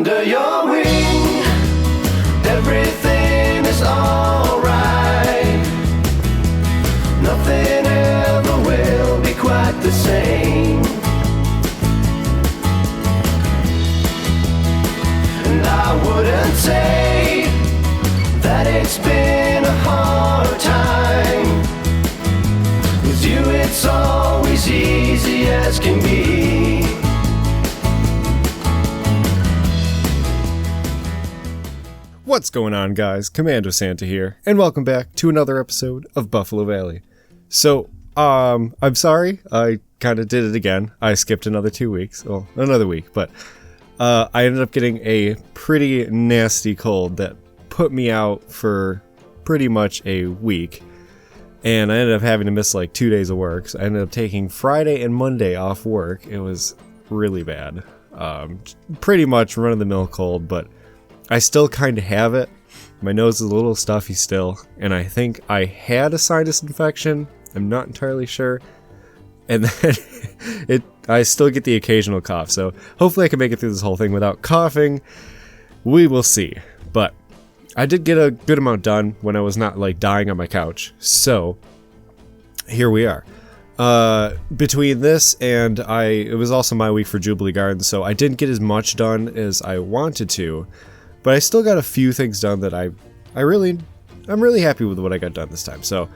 under your wing, everything is alright. Nothing ever will be quite the same. And I wouldn't say that it's been a hard time. With you it's always easy as can be. What's going on, guys? Commando Santa here, and welcome back to another episode of Buffalo Valley. So, I'm sorry, I kind of did it again. I skipped another 2 weeks, well, another week, but I ended up getting a pretty nasty cold that put me out for pretty much a week, and I ended up having to miss like 2 days of work. So I ended up taking Friday and Monday off work. It was really bad. Pretty much run-of-the-mill cold, but I still kind of have it. My nose is a little stuffy still, and I think I had a sinus infection. I'm not entirely sure. And then I still get the occasional cough, so hopefully I can make it through this whole thing without coughing. We will see. But I did get a good amount done when I was not like dying on my couch. So here we are. Between this and it was also my week for Jubilee Gardens, so I didn't get as much done as I wanted to. But I still got a few things done that I'm really happy with what I got done this time. So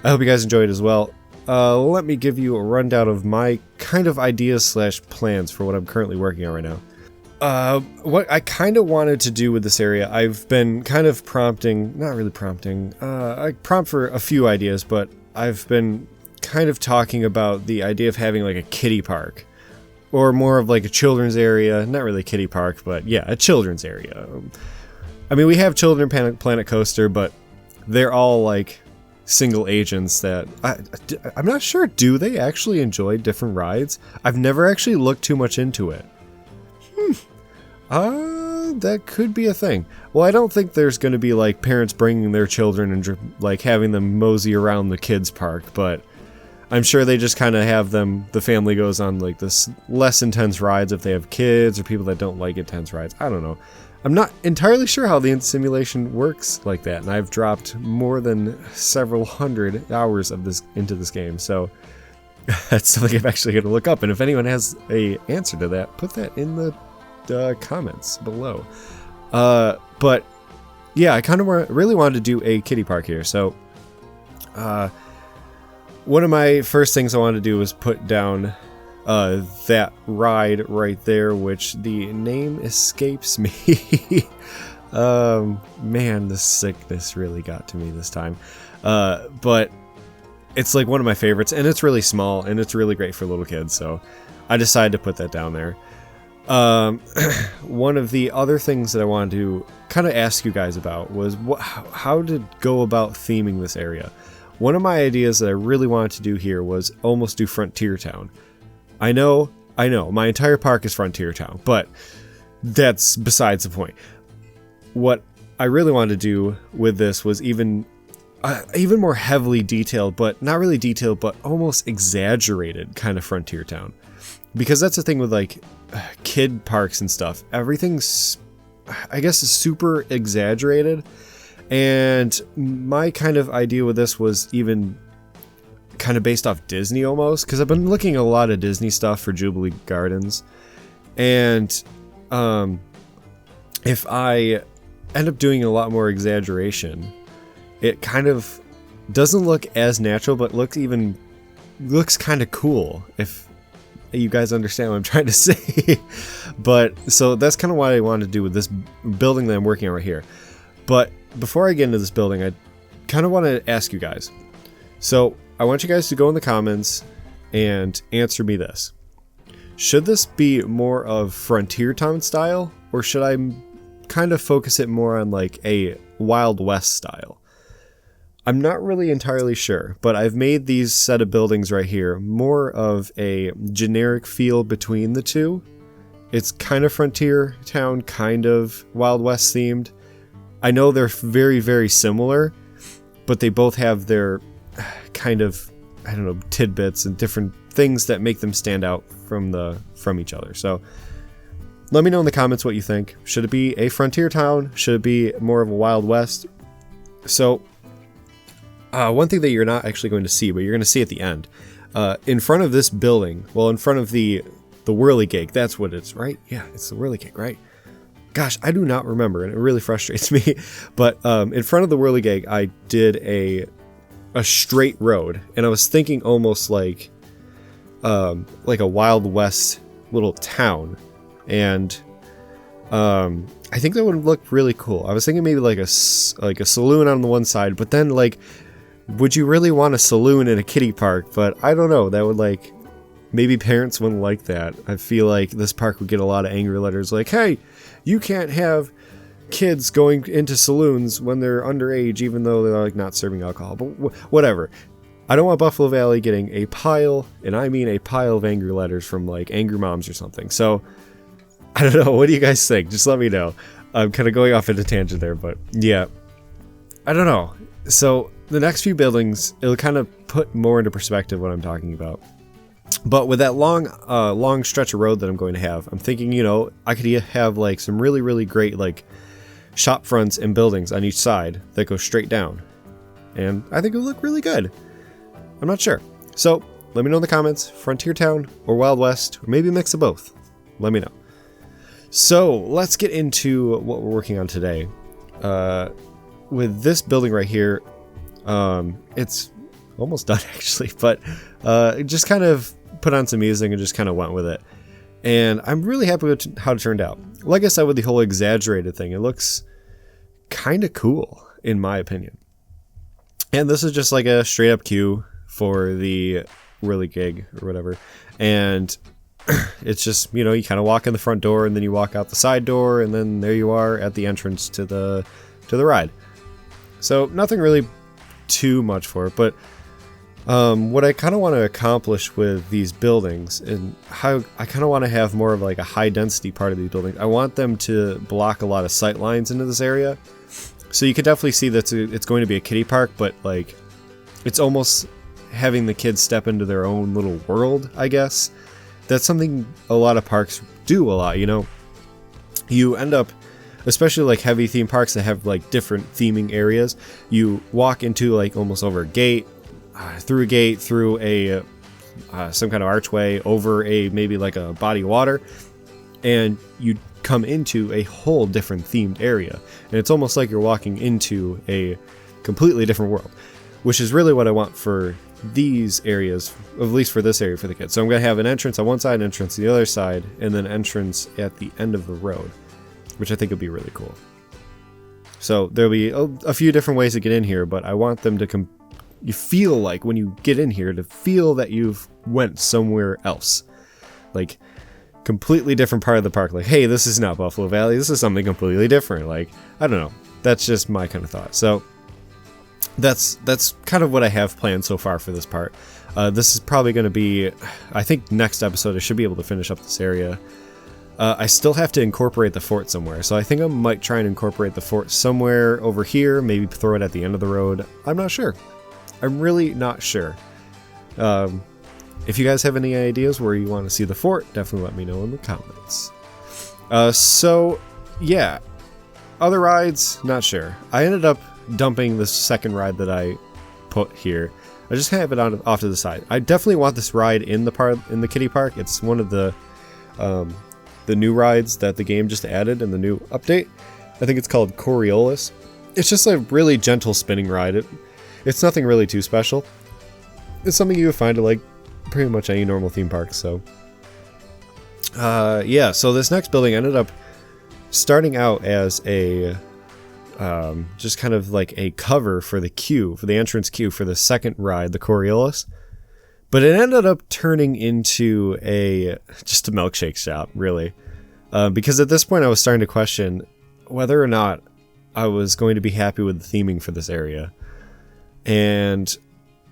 I hope you guys enjoyed as well. Let me give you a rundown of my kind of ideas / plans for what I'm currently working on right now. What I kind of wanted to do with this area, I've been kind of I prompt for a few ideas, but I've been kind of talking about the idea of having like a kiddie park. Or more of like a children's area, not really a kiddie park, but yeah, a children's area. I mean, we have Children Planet Coaster, but they're all like single agents that I'm not sure. Do they actually enjoy different rides? I've never actually looked too much into it. That could be a thing. Well, I don't think there's going to be like parents bringing their children and like having them mosey around the kids park, but I'm sure they just kind of have them, the family goes on like this less intense rides if they have kids or people that don't like intense rides. I don't know. I'm not entirely sure how the simulation works like that, and I've dropped more than several hundred hours of this into this game, so that's something I'm actually going to look up, and if anyone has a answer to that, put that in the comments below. But yeah, I kind of really wanted to do a kiddie park here, so one of my first things I wanted to do was put down that ride right there, which the name escapes me. Man, the sickness really got to me this time. But it's like one of my favorites, and it's really small, and it's really great for little kids, so I decided to put that down there. One of the other things that I wanted to kind of ask you guys about was how to go about theming this area. One of my ideas that I really wanted to do here was almost do Frontier Town. I know, my entire park is Frontier Town, but that's besides the point. What I really wanted to do with this was even more heavily detailed, but not really detailed, but almost exaggerated kind of Frontier Town. Because that's the thing with like kid parks and stuff. Everything's, I guess, is super exaggerated. And my kind of idea with this was even kind of based off Disney almost, because I've been looking at a lot of Disney stuff for Jubilee Gardens, and if I end up doing a lot more exaggeration, it kind of doesn't look as natural, but looks kind of cool, if you guys understand what I'm trying to say. But so that's kind of what I wanted to do with this building that I'm working on right here. But before I get into this building, I kind of want to ask you guys. So I want you guys to go in the comments and answer me this. Should this be more of Frontier Town style, or should I kind of focus it more on like a Wild West style? I'm not really entirely sure, but I've made these set of buildings right here more of a generic feel between the two. It's kind of Frontier Town, kind of Wild West themed. I know they're very, very similar, but they both have their kind of, I don't know, tidbits and different things that make them stand out from each other. So let me know in the comments what you think. Should it be a frontier town? Should it be more of a Wild West? So, one thing that you're not actually going to see, but you're going to see at the end, in front of this building, well, in front of the whirligig, that's what it's, right? Yeah, it's the whirligig, right? Gosh, I do not remember, and it really frustrates me. But in front of the whirligig, I did a straight road, and I was thinking almost like a Wild West little town, and I think that would look really cool. I was thinking maybe like a saloon on the one side, but then like, would you really want a saloon in a kiddie park? But I don't know. That would like, maybe parents wouldn't like that. I feel like this park would get a lot of angry letters like, hey, you can't have kids going into saloons when they're underage, even though they're like not serving alcohol. But whatever. I don't want Buffalo Valley getting a pile, and I mean a pile of angry letters from like angry moms or something. So I don't know. What do you guys think? Just let me know. I'm kind of going off into tangent there, but yeah, I don't know. So the next few buildings, it'll kind of put more into perspective what I'm talking about. But with that long stretch of road that I'm going to have, I'm thinking, you know, I could have like some really, really great like shop fronts and buildings on each side that go straight down. And I think it would look really good. I'm not sure. So let me know in the comments, Frontier Town or Wild West, or maybe a mix of both. Let me know. So let's get into what we're working on today. With this building right here, it's almost done actually, but just kind of put on some music and just kind of went with it. And I'm really happy with how it turned out. Like I said, with the whole exaggerated thing, it looks kind of cool in my opinion. And this is just like a straight up queue for the whirligig or whatever. And it's just, you know, you kind of walk in the front door and then you walk out the side door and then there you are at the entrance to the ride. So nothing really too much for it, but what I kind of want to accomplish with these buildings, and how I kind of want to have more of like a high density part of these buildings, I want them to block a lot of sight lines into this area. So you could definitely see that it's going to be a kiddie park, but like it's almost having the kids step into their own little world, I guess. That's something a lot of parks do a lot, you know. You end up, especially like heavy theme parks that have like different theming areas, you walk into like almost over a gate, through a some kind of archway, over a maybe like a body of water, and you come into a whole different themed area, and it's almost like you're walking into a completely different world, which is really what I want for these areas, at least for this area for the kids. So I'm going to have an entrance on one side, an entrance on the other side, and then entrance at the end of the road, which I think would be really cool. So there'll be a few different ways to get in here, but I want them to you feel like when you get in here to feel that you've went somewhere else, like completely different part of the park. Like, hey, this is not Buffalo Valley, this is something completely different. Like, I don't know, that's just my kind of thought. So that's kind of what I have planned so far for this part. This is probably going to be, I think next episode I should be able to finish up this area. I still have to incorporate the fort somewhere, so I think I might try and incorporate the fort somewhere over here, maybe throw it at the end of the road. I'm not sure. I'm really not sure. If you guys have any ideas where you want to see the fort, definitely let me know in the comments. So, yeah. Other rides, not sure. I ended up dumping the second ride that I put here. I just have it off to the side. I definitely want this ride in the kiddie park. It's one of the new rides that the game just added in the new update. I think it's called Coriolis. It's just a really gentle spinning ride. It's nothing really too special. It's something you would find at like pretty much any normal theme park. So yeah, so this next building ended up starting out as a just kind of like a cover for the queue, for the entrance queue for the second ride, the Coriolis. But it ended up turning into just a milkshake shop, really. Because at this point I was starting to question whether or not I was going to be happy with the theming for this area. And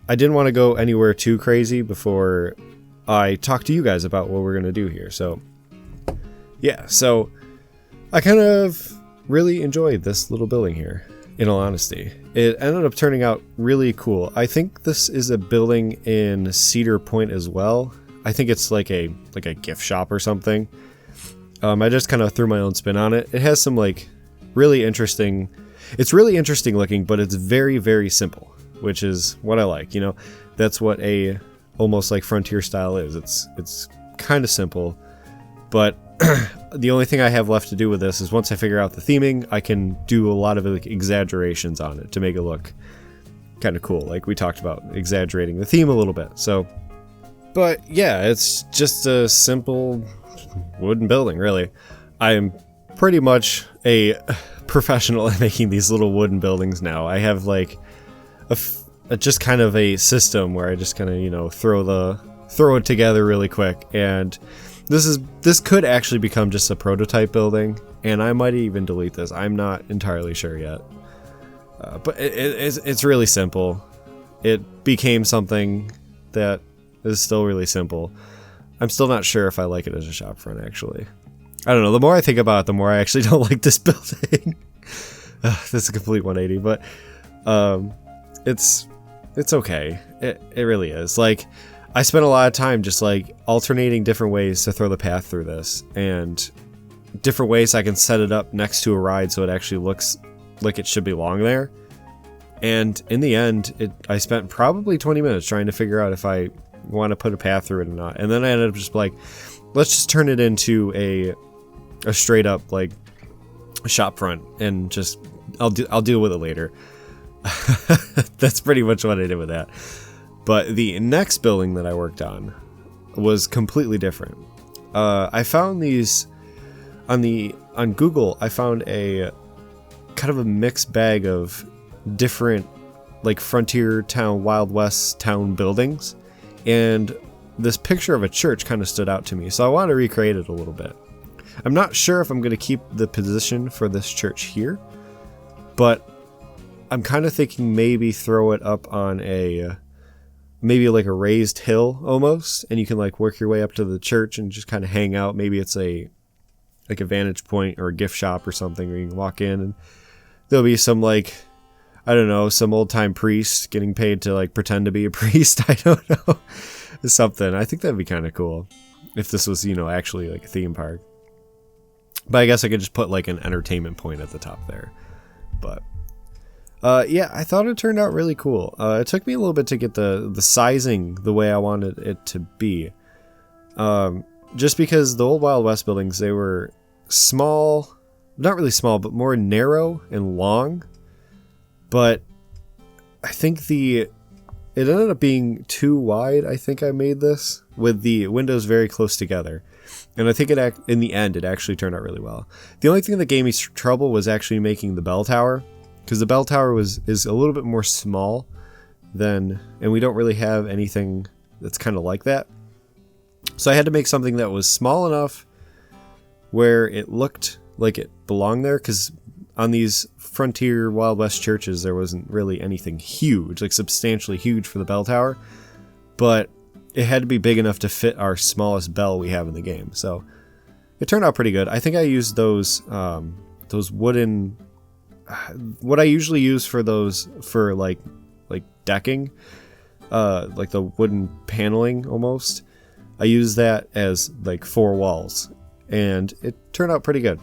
I didn't want to go anywhere too crazy before I talk to you guys about what we're going to do here. So, yeah, so I kind of really enjoyed this little building here, in all honesty. It ended up turning out really cool. I think this is a building in Cedar Point as well. I think it's like a gift shop or something. I just kind of threw my own spin on it. It has some like really interesting, it's really interesting looking, but it's very, very simple, which is what I like. You know, that's what a almost like frontier style is. It's kind of simple, but the only thing I have left to do with this is once I figure out the theming, I can do a lot of like exaggerations on it to make it look kind of cool. Like we talked about exaggerating the theme a little bit. So, but yeah, it's just a simple wooden building, really. I am pretty much a professional at making these little wooden buildings now. I have like just kind of a system where I just kind of, you know, throw it together really quick. And this could actually become just a prototype building, and I might even delete this. I'm not entirely sure yet. But it's really simple. It became something that is still really simple. I'm still not sure if I like it as a shop front, actually. I don't know. The more I think about it, the more I actually don't like this building. This is a complete 180, but it's okay. It really is. Like, I spent a lot of time just like alternating different ways to throw the path through this, and different ways I can set it up next to a ride so it actually looks like it should belong there. And in the end, I spent probably 20 minutes trying to figure out if I want to put a path through it or not. And then I ended up just like, let's just turn it into a straight up like shop front, and just I'll deal with it later. That's pretty much what I did with that. But the next building that I worked on was completely different. I found these on Google. I found a kind of a mixed bag of different like frontier town, Wild West town buildings, and this picture of a church kind of stood out to me. So I want to recreate it a little bit. I'm not sure if I'm going to keep the position for this church here, but I'm kind of thinking maybe throw it up on maybe like a raised hill almost, and you can like work your way up to the church and just kind of hang out. Maybe it's a vantage point or a gift shop or something where you can walk in and there'll be some like, I don't know, some old time priest getting paid to like pretend to be a priest. I don't know. Something. I think that'd be kind of cool if this was, you know, actually like a theme park. But I guess I could just put like an entertainment point at the top there. But yeah, I thought it turned out really cool. It took me a little bit to get the sizing the way I wanted it to be. Just because the old Wild West buildings, they were small, not really small, but more narrow and long. But I think it ended up being too wide. I think I made this with the windows very close together. And I think in the end, it actually turned out really well. The only thing that gave me trouble was actually making the bell tower, because the bell tower is a little bit more small and we don't really have anything that's kind of like that. So I had to make something that was small enough where it looked like it belonged there, because on these frontier Wild West churches, there wasn't really anything huge, like substantially huge for the bell tower, but it had to be big enough to fit our smallest bell we have in the game. So it turned out pretty good. I think I used those wooden, what I usually use for those for like decking, like the wooden paneling almost. I use that as like 4 walls, and it turned out pretty good.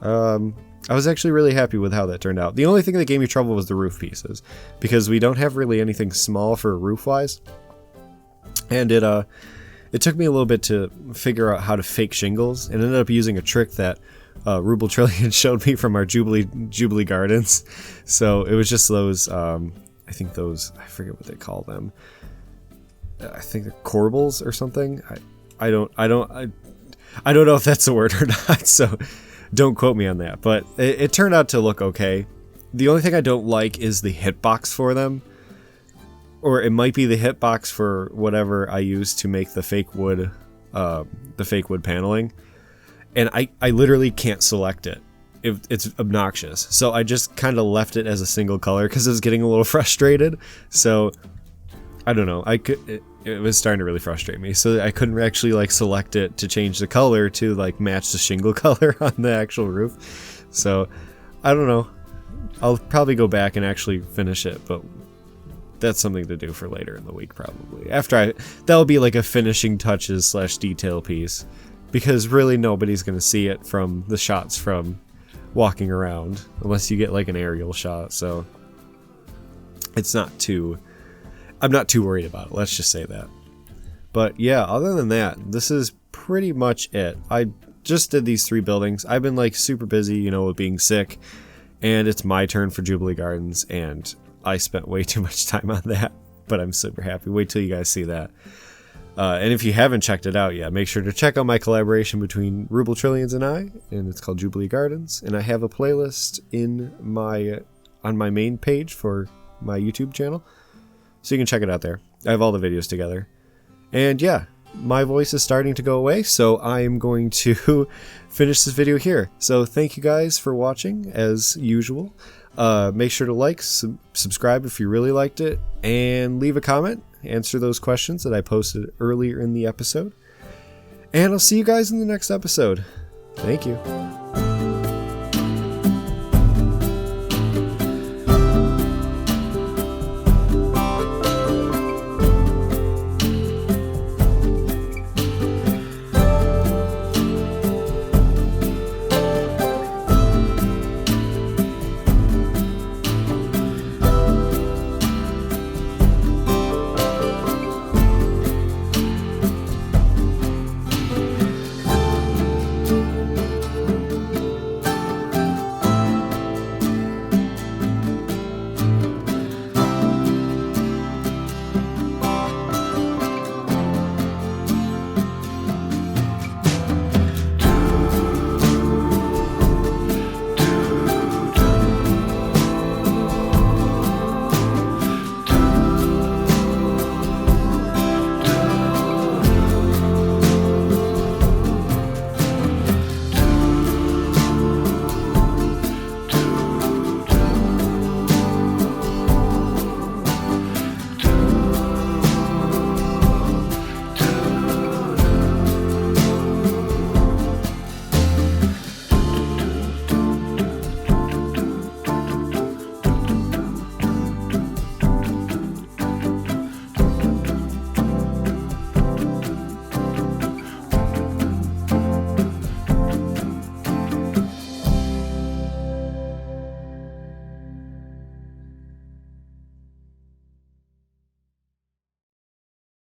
I was actually really happy with how that turned out. The only thing that gave me trouble was the roof pieces, because we don't have really anything small for roof-wise. And it took me a little bit to figure out how to fake shingles, and ended up using a trick that Ruble Trillion showed me from our Jubilee Gardens. So it was just those, I forget what they call them. I think they're corbels or something. I don't know if that's the word or not, so don't quote me on that. But it turned out to look okay. The only thing I don't like is the hitbox for them. Or it might be the hitbox for whatever I use to make the fake wood paneling. And I literally can't select it. It's obnoxious. So I just kind of left it as a single color because it was getting a little frustrated. So I don't know. It was starting to really frustrate me. So I couldn't actually like select it to change the color to like match the shingle color on the actual roof. So I don't know. I'll probably go back and actually finish it, but that's something to do for later in the week probably. That'll be like a finishing touches / detail piece. because really nobody's going to see it from the shots from walking around unless you get like an aerial shot. So it's not too, I'm not too worried about it. Let's just say that. But yeah, other than that, this is pretty much it. I just did these 3 buildings. I've been like super busy, you know, with being sick, and it's my turn for Jubilee Gardens, and I spent way too much time on that, but I'm super happy. Wait till you guys see that. And if you haven't checked it out yet, make sure to check out my collaboration between Ruble Trillions and I, and it's called Jubilee Gardens. And I have a playlist on my main page for my YouTube channel, so you can check it out there. I have all the videos together. And yeah, my voice is starting to go away, so I am going to finish this video here. So thank you guys for watching, as usual. Make sure to like, subscribe if you really liked it, and leave a comment. Answer those questions that I posted earlier in the episode. And I'll see you guys in the next episode. Thank you.